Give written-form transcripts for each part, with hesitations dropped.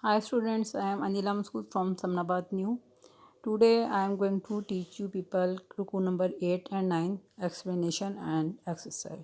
Hi students, I am Anila Masood from Samnabad New. Today I am going to teach you people Ruku number 8 and 9 explanation and exercise.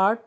8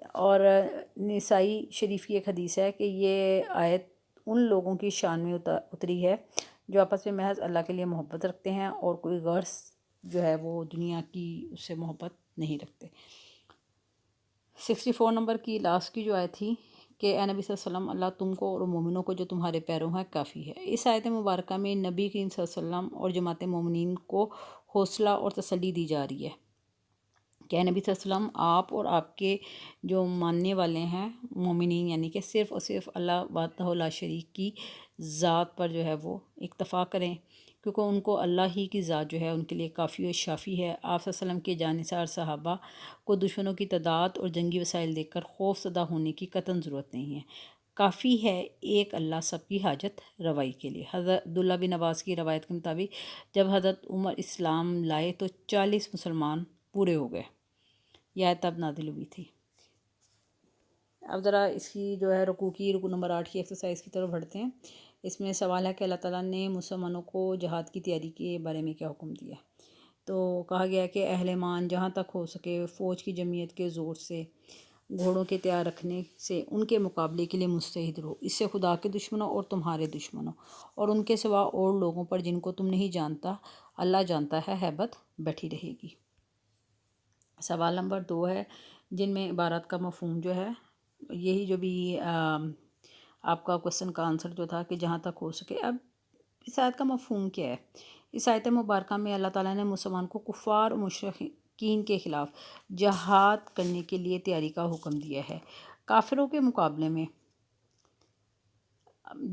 اور نسائی شریف کی ایک حدیث ہے کہ یہ آیت ان لوگوں کی شان میں اتری ہے جو آپس میں محض اللہ کے لیے محبت رکھتے ہیں اور کوئی غرض جو ہے وہ دنیا کی اس سے محبت نہیں رکھتے۔ 64 نمبر کی لاسٹ کی جو آیت تھی کہ اے نبی صلی اللہ علیہ وسلم، اللہ تم کو اور مومنوں کو جو تمہارے پیروں ہیں کافی ہے۔ اس آیت مبارکہ میں نبی کریم صلی اللہ علیہ وسلم اور جماعت مومنین کو حوصلہ اور تسلی دی جا رہی ہے کہ اے نبی صلی اللہ علیہ وسلم، آپ اور آپ کے جو ماننے والے ہیں مومنین، یعنی کہ صرف اور صرف اللہ وحدہ لا شریک کی ذات پر جو ہے وہ اکتفا کریں، کیونکہ ان کو اللہ ہی کی ذات جو ہے ان کے لیے کافی و شافی ہے۔ آپ صلی اللہ علیہ وسلم کے جانثار صحابہ کو دشمنوں کی تعداد اور جنگی وسائل دیکھ کر خوف زدہ ہونے کی قطعاً ضرورت نہیں ہے۔ کافی ہے ایک اللہ سب کی حاجت روائی کے لیے۔ حضرت عبداللہ بن عباس کی روایت کے مطابق جب حضرت عمر اسلام لائے تو 40 مسلمان پورے ہو گئے۔ یہ آیت تب نازل ہوئی تھی۔ اب ذرا اس کی جو ہے رکوع نمبر 8 کی ایکسرسائز کی طرف بڑھتے ہیں۔ اس میں سوال ہے کہ اللہ تعالیٰ نے مسلمانوں کو جہاد کی تیاری کے بارے میں کیا حکم دیا۔ تو کہا گیا کہ اہل ایمان جہاں تک ہو سکے فوج کی جمعیت کے زور سے، گھوڑوں کے تیار رکھنے سے ان کے مقابلے کے لیے مستعد رہو۔ اس سے خدا کے دشمنوں اور تمہارے دشمنوں اور ان کے سوا اور لوگوں پر جن کو تم نہیں جانتا اللہ جانتا ہے ہیبت بیٹھی رہے گی۔ سوال نمبر 2 ہے جن میں عبارت کا مفہوم جو ہے یہی جو بھی آپ کا کوسچن کا آنسر جو تھا کہ جہاں تک ہو سکے۔ اب اس آیت کا مفہوم کیا ہے؟ اس آیت مبارکہ میں اللہ تعالیٰ نے مسلمان کو کفار و مشرکین کے خلاف جہاد کرنے کے لیے تیاری کا حکم دیا ہے۔ کافروں کے مقابلے میں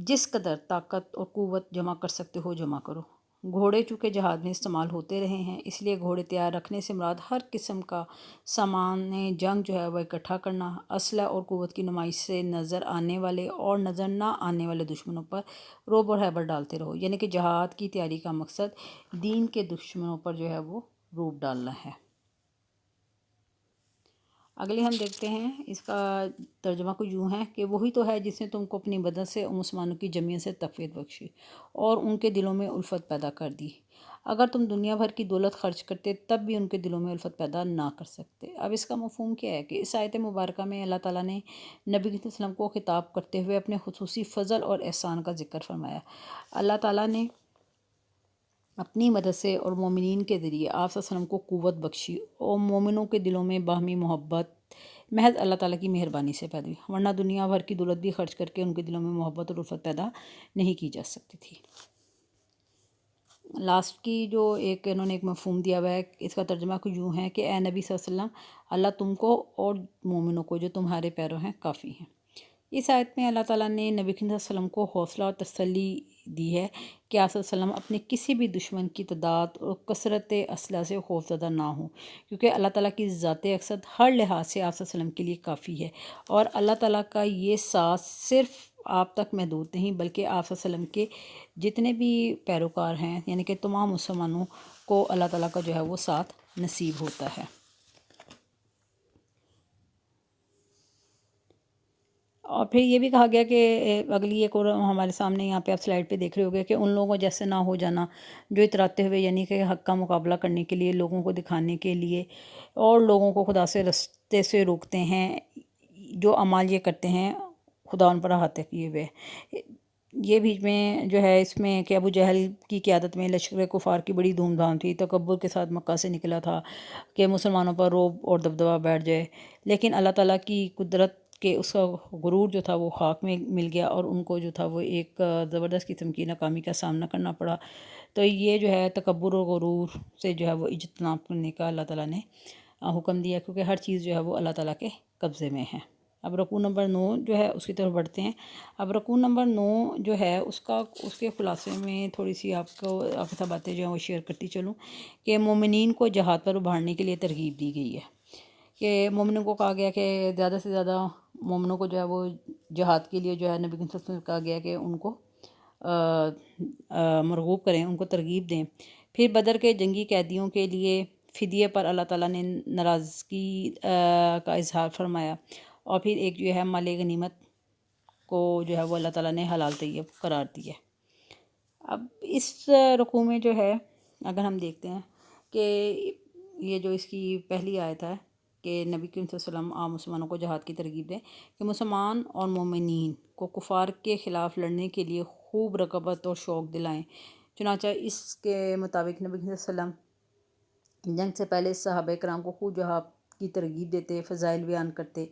جس قدر طاقت اور قوت جمع کر سکتے ہو جمع کرو۔ گھوڑے چونکہ جہاد میں استعمال ہوتے رہے ہیں، اس لیے گھوڑے تیار رکھنے سے مراد ہر قسم کا سامان جنگ جو ہے وہ اکٹھا کرنا، اسلحہ اور قوت کی نمائش سے نظر آنے والے اور نظر نہ آنے والے دشمنوں پر رعب اور ہیبت ڈالتے رہو۔ یعنی کہ جہاد کی تیاری کا مقصد دین کے دشمنوں پر جو ہے وہ رعب ڈالنا ہے۔ اگلی ہم دیکھتے ہیں، اس کا ترجمہ کو یوں ہے کہ وہی تو ہے جس نے تم کو اپنی بدن سے اور مسلمانوں کی جمعیت سے تقویت بخشی اور ان کے دلوں میں الفت پیدا کر دی۔ اگر تم دنیا بھر کی دولت خرچ کرتے تب بھی ان کے دلوں میں الفت پیدا نہ کر سکتے۔ اب اس کا مفہوم کیا ہے کہ اس آیت مبارکہ میں اللہ تعالیٰ نے نبی صلی اللہ علیہ وسلم کو خطاب کرتے ہوئے اپنے خصوصی فضل اور احسان کا ذکر فرمایا۔ اللہ تعالیٰ نے اپنی مدد سے اور مومنین کے ذریعے آپ صلی اللہ علیہ وسلم کو قوت بخشی اور مومنوں کے دلوں میں باہمی محبت محض اللہ تعالیٰ کی مہربانی سے پیدا ہوئی، ورنہ دنیا بھر کی دولت بھی خرچ کر کے ان کے دلوں میں محبت اور الفت پیدا نہیں کی جا سکتی تھی۔ لاسٹ کی جو انہوں نے ایک مفہوم دیا ہوا ہے، اس کا ترجمہ کو یوں ہے کہ اے نبی صلی اللہ علیہ وسلم، اللہ تم کو اور مومنوں کو جو تمہارے پیروں ہیں کافی ہیں۔ اس آیت میں اللہ تعالیٰ نے نبی صلی اللہ علیہ وسلم کو حوصلہ اور تسلی دی ہے کہ آپ صلی اللہ علیہ وسلم اپنے کسی بھی دشمن کی تعداد اور کثرت اسلحہ سے خوفزدہ نہ ہوں، کیونکہ اللہ تعالیٰ کی ذات اقدس ہر لحاظ سے آپ صلی اللہ علیہ وسلم کے لیے کافی ہے، اور اللہ تعالیٰ کا یہ ساتھ صرف آپ تک محدود نہیں بلکہ آپ صلی اللہ علیہ وسلم کے جتنے بھی پیروکار ہیں، یعنی کہ تمام مسلمانوں کو اللہ تعالیٰ کا جو ہے وہ ساتھ نصیب ہوتا ہے۔ اور پھر یہ بھی کہا گیا کہ اگلی ایک اور ہمارے سامنے یہاں پہ آپ سلائڈ پہ دیکھ رہے ہوگے کہ ان لوگوں جیسے نہ ہو جانا جو اتراتے ہوئے، یعنی کہ حق کا مقابلہ کرنے کے لیے، لوگوں کو دکھانے کے لیے اور لوگوں کو خدا سے رستے سے روکتے ہیں، جو اعمال یہ کرتے ہیں خدا ان پر احاطہ کیے ہوئے۔ یہ بیچ میں جو ہے اس میں کہ ابو جہل کی قیادت میں لشکر کفار کی بڑی دھوم دھام تھی، تکبر کے ساتھ مکہ سے نکلا تھا کہ مسلمانوں پر رعب اور دبدبہ بیٹھ جائے، لیکن اللہ تعالیٰ کی قدرت کہ اس کا غرور جو تھا وہ خاک میں مل گیا اور ان کو جو تھا وہ ایک زبردست قسم کی ناکامی کا سامنا کرنا پڑا۔ تو یہ جو ہے تکبر و غرور سے جو ہے وہ اجتناب کرنے کا اللہ تعالیٰ نے حکم دیا، کیونکہ ہر چیز جو ہے وہ اللہ تعالیٰ کے قبضے میں ہے۔ اب رکوع نمبر 9 جو ہے اس کی طرف بڑھتے ہیں۔ اب رکوع نمبر 9 جو ہے اس کے خلاصے میں تھوڑی سی آپ کے ساتھ باتیں جو ہیں وہ شیئر کرتی چلوں کہ مومنین کو جہاد پر ابھارنے کے لیے ترغیب دی گئی ہے، کہ مومنوں کو کہا گیا کہ زیادہ سے زیادہ مومنوں کو جو ہے وہ جہاد کے لیے جو ہے نبی صلی اللہ علیہ وسلم سے کہا گیا کہ ان کو مرغوب کریں، ان کو ترغیب دیں۔ پھر بدر کے جنگی قیدیوں کے لیے فدیے پر اللہ تعالیٰ نے ناراضگی کا اظہار فرمایا، اور پھر ایک جو ہے مال غنیمت کو جو ہے وہ اللہ تعالیٰ نے حلال طیب قرار دیا۔ اب اس رکوع میں جو ہے اگر ہم دیکھتے ہیں کہ یہ جو اس کی پہلی آیت ہے کہ نبی کریم صلی اللہ علیہ وسلم عام مسلمانوں کو جہاد کی ترغیب دیں کہ مسلمان اور مومنین کو کفار کے خلاف لڑنے کے لیے خوب رغبت اور شوق دلائیں۔ چنانچہ اس کے مطابق نبی کریم صلی اللہ علیہ وسلم جنگ سے پہلے صحابہ کرام کو خوب جہاد کی ترغیب دیتے، فضائل بیان کرتے۔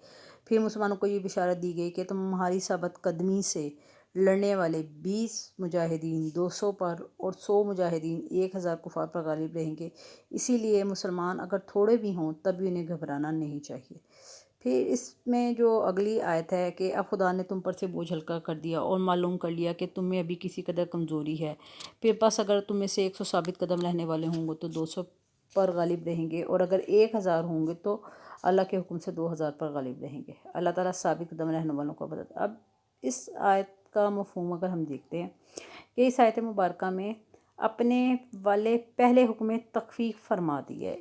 پھر مسلمانوں کو یہ بشارت دی گئی کہ تمہاری ثابت قدمی سے لڑنے والے 20 مجاہدین 200 پر اور 100 مجاہدین 1000 کفار پر غالب رہیں گے، اسی لیے مسلمان اگر تھوڑے بھی ہوں تب بھی انہیں گھبرانا نہیں چاہیے۔ پھر اس میں جو اگلی آیت ہے کہ اب خدا نے تم پر سے بوجھ ہلکا کر دیا اور معلوم کر لیا کہ تم میں ابھی کسی قدر کمزوری ہے، پھر بس اگر تم میں سے 100 ثابت قدم رہنے والے ہوں گے تو 200 پر غالب رہیں گے، اور اگر 1000 ہوں گے تو اللہ کے حکم سے 2000 پر غالب رہیں گے۔ اللہ تعالیٰ ثابت قدم رہنے والوں کو بتاتا۔ اب اس آیت کا مفہوم اگر ہم دیکھتے ہیں کہ اس آیت مبارکہ میں اپنے والے پہلے حکم میں تخفیف فرما دی ہے،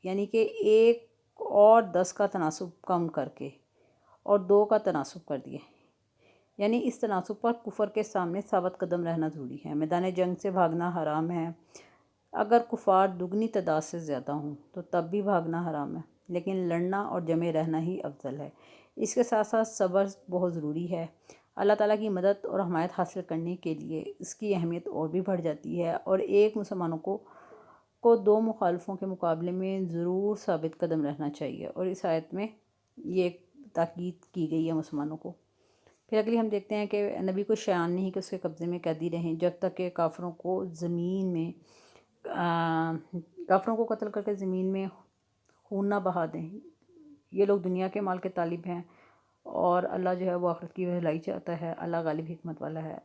یعنی کہ 1 اور 10 کا تناسب کم کر کے اور 2 کا تناسب کر دیا، یعنی اس تناسب پر کفر کے سامنے ثابت قدم رہنا ضروری ہے۔ میدان جنگ سے بھاگنا حرام ہے، اگر کفار دگنی تعداد سے زیادہ ہوں تو تب بھی بھاگنا حرام ہے، لیکن لڑنا اور جمع رہنا ہی افضل ہے۔ اس کے ساتھ ساتھ صبر بہت ضروری ہے۔ اللہ تعالیٰ کی مدد اور حمایت حاصل کرنے کے لیے اس کی اہمیت اور بھی بڑھ جاتی ہے، اور ایک مسلمانوں کو 2 مخالفوں کے مقابلے میں ضرور ثابت قدم رہنا چاہیے، اور اس آیت میں یہ تاکید کی گئی ہے مسلمانوں کو۔ پھر اگلی ہم دیکھتے ہیں کہ نبی کو شایان نہیں کہ اس کے قبضے میں قیدی رہیں جب تک کہ کافروں کو قتل کر کے زمین میں خون نہ بہا دیں۔ یہ لوگ دنیا کے مال کے طالب ہیں، اور اللہ جو ہے وہ آخرت کی بھلائی چاہتا ہے، اللہ غالب حکمت والا ہے۔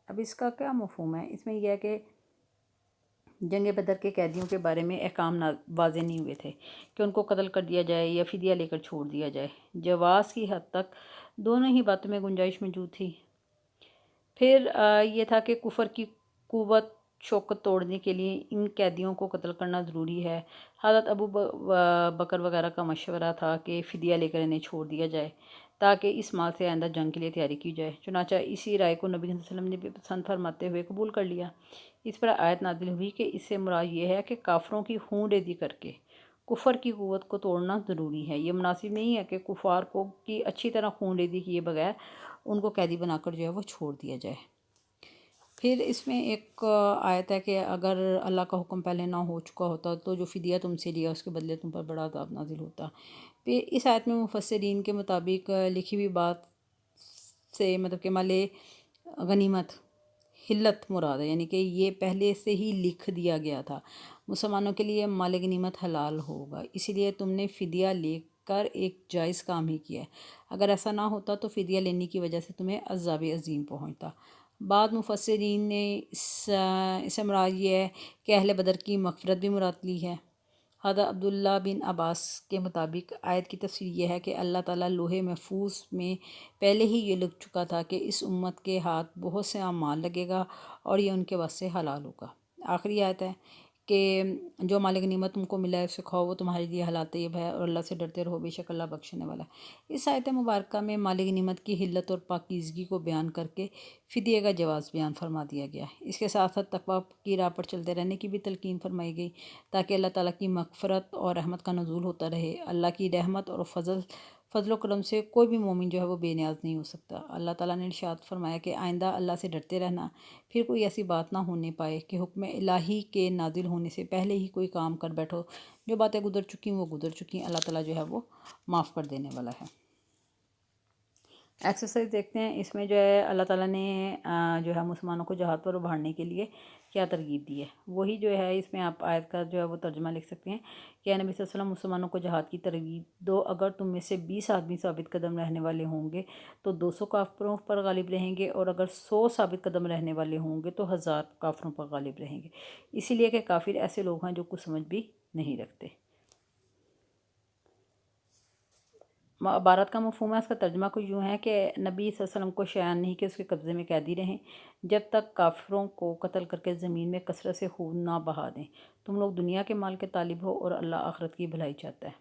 اب اس کا کیا مفہوم ہے؟ اس میں یہ ہے کہ جنگ بدر کے قیدیوں کے بارے میں احکام واضح نہیں ہوئے تھے کہ ان کو قتل کر دیا جائے یا فدیہ لے کر چھوڑ دیا جائے۔ جواز کی حد تک دونوں ہی باتوں میں گنجائش موجود تھی۔ پھر یہ تھا کہ کفر کی قوت شوکت توڑنے کے لیے ان قیدیوں کو قتل کرنا ضروری ہے۔ حضرت ابو بکر وغیرہ کا مشورہ تھا کہ فدیہ لے کر انہیں چھوڑ دیا جائے تاکہ اس مال سے آئندہ جنگ کے لیے تیاری کی جائے۔ چنانچہ اسی رائے کو نبی صلی اللہ علیہ وسلم نے بھی پسند فرماتے ہوئے قبول کر لیا۔ اس پر آیت نازل ہوئی کہ اس سے مراد یہ ہے کہ کافروں کی خون ریزی کر کے کفر کی قوت کو توڑنا ضروری ہے۔ یہ مناسب نہیں ہے کہ کفار کی اچھی طرح خون ریزی کیے بغیر ان کو قیدی بنا کر جو ہے وہ چھوڑ دیا جائے۔ پھر اس میں ایک آیت ہے کہ اگر اللہ کا حکم پہلے نہ ہو چکا ہوتا تو جو فدیہ تم سے لیا اس کے بدلے تم پر بڑا عذاب نازل ہوتا۔ پھر اس آیت میں مفسرین کے مطابق لکھی ہوئی بات سے مطلب کہ مال غنیمت حلت مراد ہے، یعنی کہ یہ پہلے سے ہی لکھ دیا گیا تھا، مسلمانوں کے لیے مال غنیمت حلال ہوگا، اسی لیے تم نے فدیہ لے کر ایک جائز کام ہی کیا ہے۔ اگر ایسا نہ ہوتا تو فدیہ لینے کی وجہ سے تمہیں عذاب عظیم پہنچتا۔ بعض مفسرین نے اس سے مراد یہ ہے کہ اہل بدر کی مغفرت بھی مراد لی ہے۔ حضرت عبداللہ بن عباس کے مطابق آیت کی تفسیر یہ ہے کہ اللہ تعالیٰ لوح محفوظ میں پہلے ہی یہ لکھ چکا تھا کہ اس امت کے ہاتھ بہت سے اعمال لگے گا اور یہ ان کے واسطے حلال ہوگا۔ آخری آیت ہے کہ جو مال غنیمت تم کو ملا ہے اسے کھاؤ، وہ تمہارے لیے حلال طیب ہے، اور اللہ سے ڈرتے رہو، بے شک اللہ بخشنے والا ہے۔ اس آیت مبارکہ میں مال غنیمت کی حلت اور پاکیزگی کو بیان کر کے فدیہ کا جواز بیان فرما دیا گیا۔ اس کے ساتھ ساتھ تقویٰ کی راہ پر چلتے رہنے کی بھی تلقین فرمائی گئی تاکہ اللہ تعالیٰ کی مغفرت اور رحمت کا نزول ہوتا رہے۔ اللہ کی رحمت اور فضل و کرم سے کوئی بھی مومن جو ہے وہ بے نیاز نہیں ہو سکتا۔ اللہ تعالیٰ نے ارشاد فرمایا کہ آئندہ اللہ سے ڈرتے رہنا، پھر کوئی ایسی بات نہ ہونے پائے کہ حکم الہی کے نازل ہونے سے پہلے ہی کوئی کام کر بیٹھو، جو باتیں گزر چکی وہ گزر چکی، اللہ تعالیٰ جو ہے وہ معاف کر دینے والا ہے۔ ایکسرسائز دیکھتے ہیں۔ اس میں جو ہے اللہ تعالیٰ نے جو ہے مسلمانوں کو جہاد پر ابھارنے کے لیے کیا ترغیب دی ہے، وہی جو ہے اس میں آپ آیت کا جو ہے وہ ترجمہ لکھ سکتے ہیں کہ نبی صلی اللہ علیہ وسلم مسلمانوں کو جہاد کی ترغیب دو، اگر تم میں سے 20 آدمی ثابت قدم رہنے والے ہوں گے تو 200 کافروں پر غالب رہیں گے، اور اگر 100 ثابت قدم رہنے والے ہوں گے تو 1000 کافروں پر غالب رہیں گے، اسی لیے کہ کافر ایسے لوگ ہیں جو کچھ سمجھ بھی نہیں رکھتے۔ عبارت کا مفہوم ہے، اس کا ترجمہ کچھ یوں ہے کہ نبی صلی اللہ علیہ وسلم کو شایان نہیں کہ اس کے قبضے میں قیدی رہیں جب تک کافروں کو قتل کر کے زمین میں کثرت سے خون نہ بہا دیں۔ تم لوگ دنیا کے مال کے طالب ہو اور اللہ آخرت کی بھلائی چاہتا ہے۔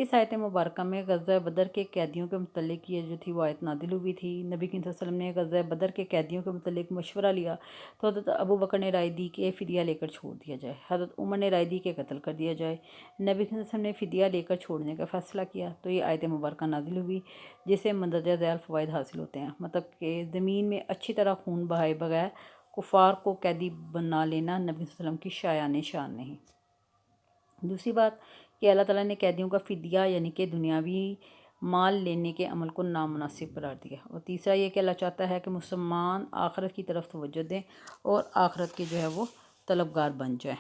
اس آیت مبارکہ میں غزوہ بدر کے قیدیوں کے متعلق یہ جو تھی وہ آیت نازل ہوئی تھی۔ نبی کریم صلی اللہ علیہ وسلم نے غزوہ بدر کے قیدیوں کے متعلق مشورہ لیا تو حضرت ابو بکر نے رائے دی کہ فدیہ لے کر چھوڑ دیا جائے، حضرت عمر نے رائے دی کہ قتل کر دیا جائے۔ نبی کریم صلی اللہ علیہ وسلم نے فدیہ لے کر چھوڑنے کا فیصلہ کیا تو یہ آیت مبارکہ نازل ہوئی، جس سے مندرجہ ذیل فوائد حاصل ہوتے ہیں، مطلب کہ زمین میں اچھی طرح خون بہائے بغیر کفار کو قیدی بنا لینا نبی صلی اللہ علیہ وسلم کی شایان شان نہیں۔ دوسری بات کہ اللہ تعالیٰ نے قیدیوں کا فدیہ یعنی کہ دنیاوی مال لینے کے عمل کو نامناسب قرار دیا، اور تیسرا یہ کہ اللہ چاہتا ہے کہ مسلمان آخرت کی طرف توجہ دیں اور آخرت کے جو ہے وہ طلبگار بن جائیں۔